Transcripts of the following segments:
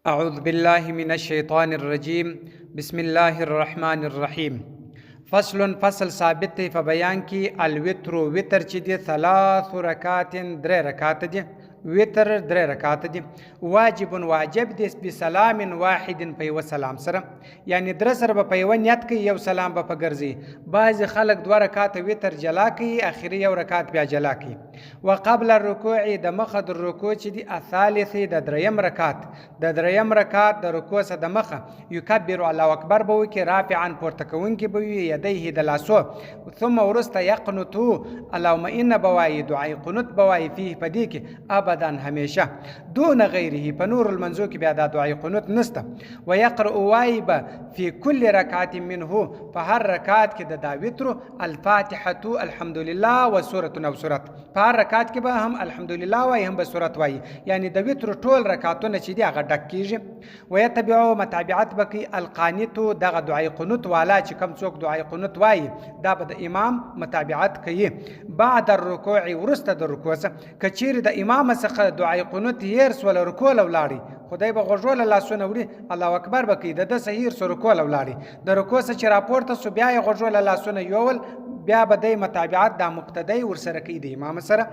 أعوذ بالله من الشيطان الرجيم بسم الله الرحمن الرحيم فصل ثابت دی په بیان کې الوتر وتر چې دی 3 رکعات 3 رکعات دي وتر 3 رکعات دي واجب دي بسلام واحد په یو سلام سره یعنی در سره په یو نیت کې یو سلام په ګرځي بعض خلک 2 رکعات وتر جلا کوي اخري یو رکعات بیا جلا کوي وقبل الركوع د مخه د رکوع چې دی الثالث د دریم رکعات د رکوع سره د مخه یکبر الله اکبر به وکي رافعا پورته کوونکی به وي یديه د لاسو ثم ورست یقنط اللهم ان بوای دعای قنوت بوای فيه پدې کې ابدا همیشه دون غیره په نور المنزو کې بیا د دعای قنوت نسته ويقرأ وایب في كل ركعه منه په هر رکعت کې د داوتر الفاتحه الحمد لله وسوره او سوره په هر رکعت کې به هم الحمدلله وای هم به سورت وای یعنی د وتر ټول رکعاتونه چې دی هغه ډک کیږي ويتبعو متابعت بکی القانت دغه دعای قنوت والا چې کم څوک دعای قنوت وای دا به د امام متابعت کوي بعد الركوع ورسته د رکوع څخه کچیر د امام څخه دعای قنوت هیر سول رکوع لولاړي خدای به غوړول لاسونه وړي الله اکبر بکی د صحیح سر رکوع لولاړي د رکوع څخه چې راپورته سو بیا غوړول لاسونه یول بیا به د متابعت د مقتدی ورسره کوي د امام سره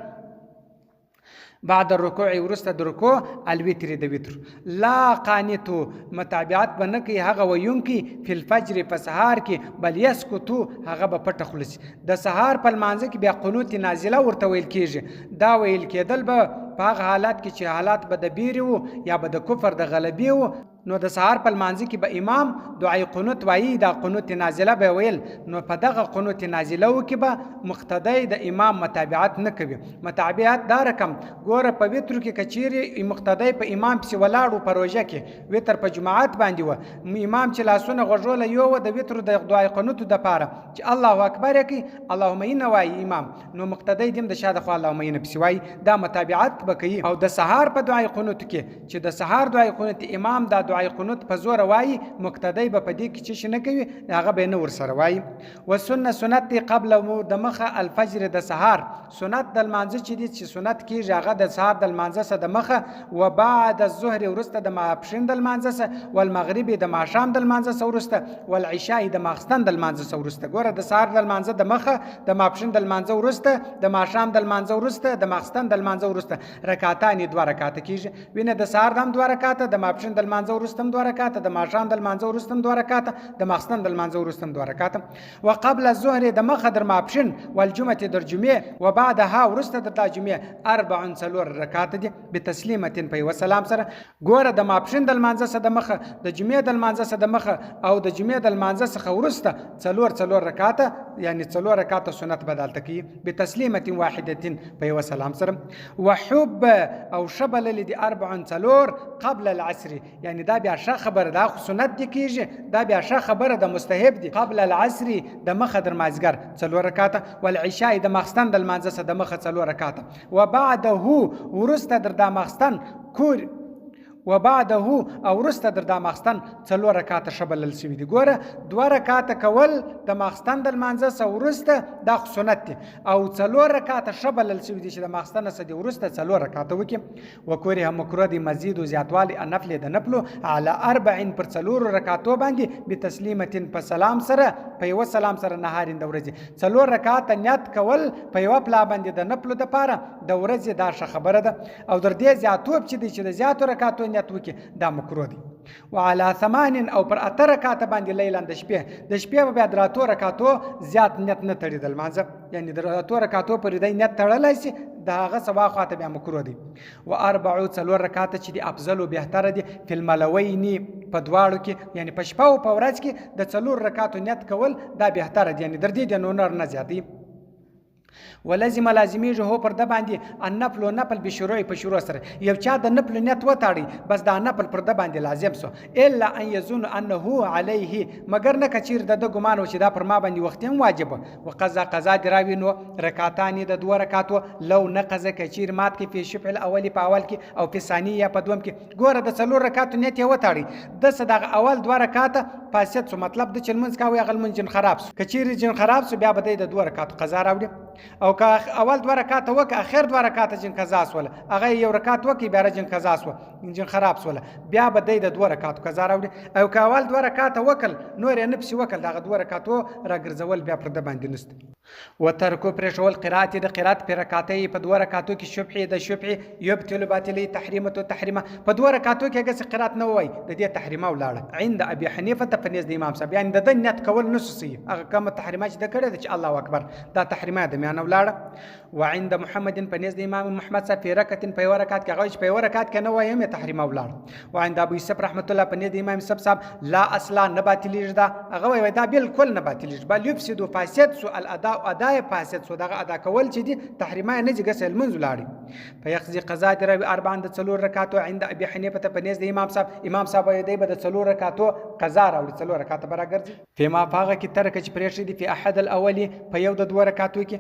بعد الركوع ورسته د رکوع الوتر د وتر لا قانتو متابعت به نه کوي هغه ویونکي په الفجر په سهار کې بل یسکتو هغه به پټه خلص د سهار په لمانځه کې بیا قنوت نازله ورته ویل کیږي دا ویل کېدل به په هغه حالات کې چې حالات به د بیري وو یا به د کفر د غلبي وو نو د سهار په لمانځه کې به امام دعای قنوت وایي دا قنوت نازله به ویل نو په دغه قنوت نازله وکي به مقتدی د امام متابعت نه کوي متابعت دا رقم ګوره په وتر کې کچيري مقتدی په امام پسې ولاړو پروژه کې وتر په جماعت باندې و امام چې لاسونه غوړول یو د وتر د دعای قنوت د پاره چې الله اکبر کوي اللهم ان وایي امام نو مقتدی دیم د شاده خو اللهم ان پسې وایي دا متابعت بکوي او د سهار په دعای قنوت کې چې د سهار دعای قنوت امام دا دعای قنوت په زور وایي مقتدی به په دې کې چې نه کوي هغه به نه ورسره وایي سنت قبل د مخه الفجر د سهار سنت د لمانځه چې دي چې سنت کېږي هغه د سهار د لمانځه سره د مخه و بعد الظهر ورسته د ماپښین د لمانځه سره والمغرب د ماښام د لمانځه سره ورسته والعشاء د ماخستن د لمانځه سره ورسته ګوره د سهار د لمانځه د مخه د ماپښین د لمانځه ورسته د ماښام د لمانځه ورسته د ماخستن د لمانځه ورسته رکعتان 2 رکعات کېږي وینه د سهار د 2 رکعات د ماپښین د لمانځه ورسته 2 رکعات د ماښام د لمانځه ورسته 2 رکعات د ماخستن د لمانځه ورسته 2 رکعات وقبل الظهر د مخه در ماپښین والجمعه در جمعه وبعدها ورسته د جمعه 4 رکعات دي بتسلیمه په یو سلام سره ګوره د ماپښین د لمانځه سره د مخه د جمعه د لمانځه سره د مخه او د جمعه د لمانځه څخه ورسته 4 رکعات یعنی 4 رکعات سنت بدلته کی بتسلیمه واحده په یو سلام سره وحب او شبل لدي 4 قبل العصر یعنی دا بیا ښه خبره دا سنت دي کیږي دا بیا ښه خبره د مستحب دي قبل العصر د مخه در مازګر 4 رکعات والعشاء د ماخستن د لمانځه سره د مخه 4 رکعات وبعده ورسته در د ماخستن کور وبعده او ورسته در د ماخستن 4 رکعات شبلل شوی دي ګوره 2 رکعات کول د ماخستن د لمانځه سره ورسته د سنت دي او 4 رکعات شبلل شوی دي چې د ماخستن سره دی ورسته 4 رکعات وکي وکوره مکروه دي مزید او زیاتوالی النفل د نفل على 4 پر 4 رکعاتو باندې بتسلیمه په سلام سره په یو سلام سره نهارین د ورځې 4 رکعات نیت کول په یو پلا باندې د نفل د پاره د ورځې دا ښه خبره ده او در دې زیاتوب چې د زیاتو رکعاتو نیت وکي دا مکروه دي وعلى 8 او پر 8 رکعات باندې لیلان د شپې بیا د 8 رکعاتو زیات نیت نه تړیدل مانځه یعنی د 8 رکعاتو پر دې نیت تړلای شي دا هغه سبا خاطر بیا مکروه دي و4 رکعات چې دي افضل او بهتره دي په الملوین په دواړو کې یعنی په شپه او په ورځ کې د 4 رکعاتو نیت کول دا بهتره دي یعنی در دې د نور نه زیاتی ولازم لازمیږي هو پر د باندې النفل او نفل به شروع په شروع سره یو چا د نفل نیت وتاړي بس دا نفل پر د باندې لازم سو الا ان يظن انه عليه مگر نه کچیر د ګمان او چې دا پر ما باندې وخت هم واجب وقضا دراوی نو رکعتان د 2 رکعاتو لو نقض کچیر مات کې په شفع الاول په اول کې او په ثانیه په دوم کې ګوره د 4 رکعاتو نیت وتاړي د صدق اول 2 رکعات پاسیت سو مطلب د چلمنځ کاوي غل منجن خراب کچیر جن خراب سو بیا بده د 2 رکعات قضا راوړي او که اول 2 رکعات وکړه اخر 2 رکعات جن قضا سول هغه یو رکعت وکړي بیا جن قضا سو جن خراب سول بیا به د 2 رکعات قضا راوړي او که اول 2 رکعات وکړ نور یې نفسي وکړ دغه 2 رکعاتو راګرځول بیا پر د باندې نشته. وترکو پرېښول قرات د قرات په رکعاتې په 2 رکعاتو کې شفعي د شفعي یبطل باطلي تحریمه تحریمه په 2 رکعاتو کې هغه قرات نه وای د دې تحریمه ولاړه عند ابي حنیفه ته په نزد امام صاحب یعنی د نیت کول نسوسي هغه کوم تحریمه چې د کړه چې الله اکبر دا تحریمه د میانه ولاړه. وعند محمد په نزد امام محمد صاحب په رکعت په یو رکعت کې هغه په یو رکعت کې نه وای هم تحریمه ولاړه. وعند ابو یوسف رحمت الله په نزد امام صاحب لا اصلا نه باطلیږي دا هغه وای دا بالکل نه باطلیږي بل یفسد فاسد سو الاداء اداء فاسد سو دغه ادا کول چې دي تحریمه نه جګه سل منځ لاړي. فيقضي قضاء دروي 4 رکعاتو عند ابي حنیفه ته په نزد امام صاحب دی به د 4 رکعاتو قضا راوړي 4 رکعات به راګرځي. فيما فاغه کې ترک چې پرېښي دي په احد الاولي په یو د 2 رکعاتو کې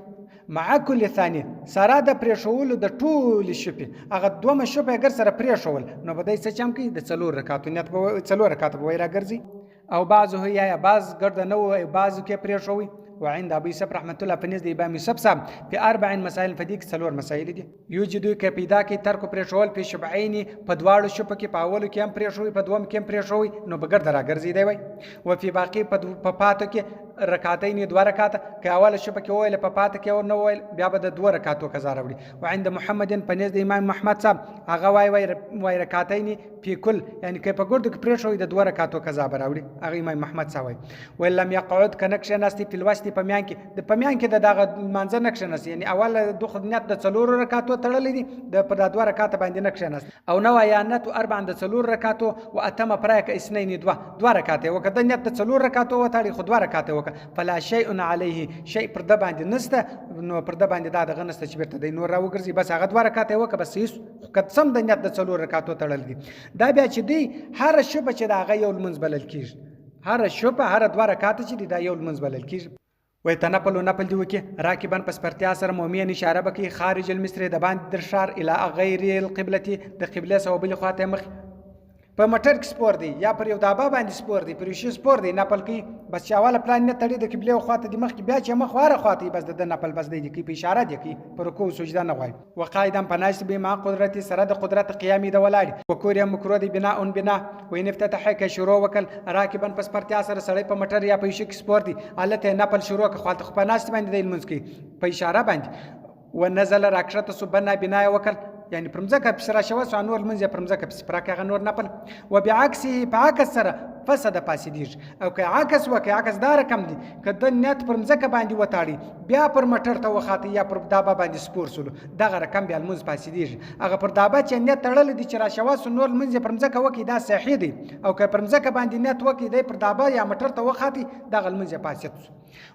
مع كل ثاني سره د پرېښولو د ټول شپې هغه 2 شپې اگر سره پرېښول نو به دای څه چم کوي د 4 رکعاتو نیت به 4 رکعات به راګرځي. او بعضه یا بعض ګرد نه و بعضو کې پرېښوي. وعند ابو يوسف رحمت الله په نزد امام يوسف صاحب په 4 مسائل فدیک 4 مسائل دي یوجدو کې پیدا کې ترک پرېښول په شبعین په 2 شپه کې په اولو کې هم پرېښوي په 2 کې هم پرېښوي نو به ګرد راګرځي دی وای. او په باقي په پاتو کې رکعتین 2 رکعات کې اول شپه کې ویل په پاتو کې او نو ویل بیا به د 2 رکعاتو قضا راوړي. وعند محمد په نزد امام محمد صاحب هغه وای رکعتین په کل یعنی کې په ګردو کې پرېښوي د 2 رکعاتو قضا راوړي هغه امام محمد صاحب وای لم يقعد کنکشن است په الوسط په میان کې د دغه منځ نقشه نس یعنی اول د خدمت د 4 رکعاتو تړلې دي د په 2 رکعات باندې نقشه نس او نو یانت 4 د 4 رکعاتو او اتم پرایک اسنین 2 رکعات وکړه د نیت د 4 رکعاتو وتاړي خو 2 رکعات وکړه فلا شيء عليه شيء پر د باندې نسته نو پر د باندې دا دغه نسته چې بیرته د نور راوګرځي بس هغه 2 رکعات وکړه بس هیڅ قسم د نیت د 4 رکعاتو تړل دي. دا بیا چې دی هر شپه چې دا غي یو منځ بلل کیږي هر شپه هر 2 رکعات چې دی دا یو منځ بلل کیږي. وای تنپل نپل دی وکي راکبن پس پرتیا سره مومین اشاره بکی خارج المصر د باندې در شار الی غیر القبلة د قبله سو بل خواته مخ په مټر کې سپور دی یا پر یو دابا باندې سپور دی پر یو سپور دی نپل کی بس چاواله پلان نه تړي د قبله خواته دی مخ کې بیا چې مخ واره خواته بس د نپل بس دی کی په اشاره دی کی پر کو سجده نه وای. وقایدم پناش به ما قدرت سره د قدرت قیامی د ولاړ وکوریا مکرو دی بنا وین افتتح ک شروع وکل راکبن پس پرتیا سره سړی په مټر یا په یو کې سپور دی الته نپل شروع ک خواته په ناش باندې دی منځ کی په اشاره باندې ونزل راکشته سبنا بنا وکل یعنی پرمځکه پسرا شوا سانور منځه پرمځکه پسرا کې غنور نپل و بعکسه په عکس سره فسد فاسدیج او که عکس و که عکس دار کم دي کله نیت پرمځکه باندې وتاړي بیا پر مټر ته وخاته یا پر دابا باندې سپور سولو دغه رقم بیا المنځ فاسدیج هغه پر دابا چې نیت تړل دي چې را شوا سنور منځه پرمځکه وکي دا صحیح دي او که پرمځکه باندې نیت وکي دی پر دابا یا مټر ته وخاته دغه المنځه فاسد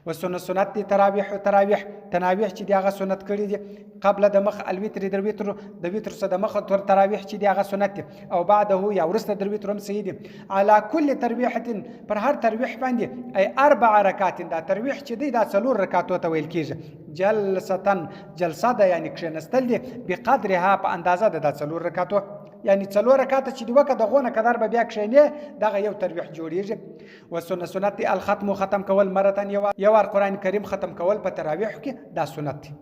و سنت دي تراویح تناویح چې دغه سنت کړی دي قبل د مخ الوتر د وتر د وتر سره د مخ تر تراویح چې دغه سنت او بعده یا ورسته د وتر هم سیدي على كل ترویحه پر هر ترویح باندې ای 4 رکعات دا ترویح چې دی دا 4 رکعاتو ته ویل کیږي جلسه ده یعنی کښنستل دي بقدرها په اندازه ده 4 رکعاتو یعنی 4 رکعات چې دی وکړه دغه قدر به بیا کښینې دغه یو ترویح جوړیږي. و سنت الختم ختم کول مرتن یو قرآن کریم ختم کول په تراویح کې دا سنت دی.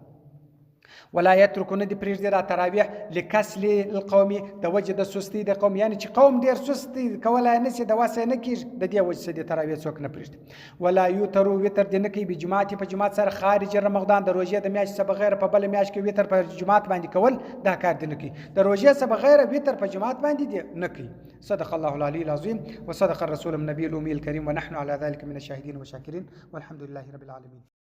ولا يتركون دي پرېږدي را تراویح لکسل القومي د وجه د سستی د قوم یعنی چې قوم ډیر سستی کولای نشي د واسه نه کیږي د دې وجه د تراویح څوک نه پرېږدي. ولا یوترو وتر د نه کوي به جماعت په جماعت سره خارج رمضان د روزې د میاشتې څخه بغیر په بل میاشت کې وتر په جماعت باندې کول دا کار دی نه کوي د روزې څخه بغیر وتر په جماعت باندې دی نه کوي. صدق الله العلي العظيم وصدق الرسول النبي الأمي الكريم ونحن على ذلك من الشاهدين والشاكرين والحمد لله رب العالمين.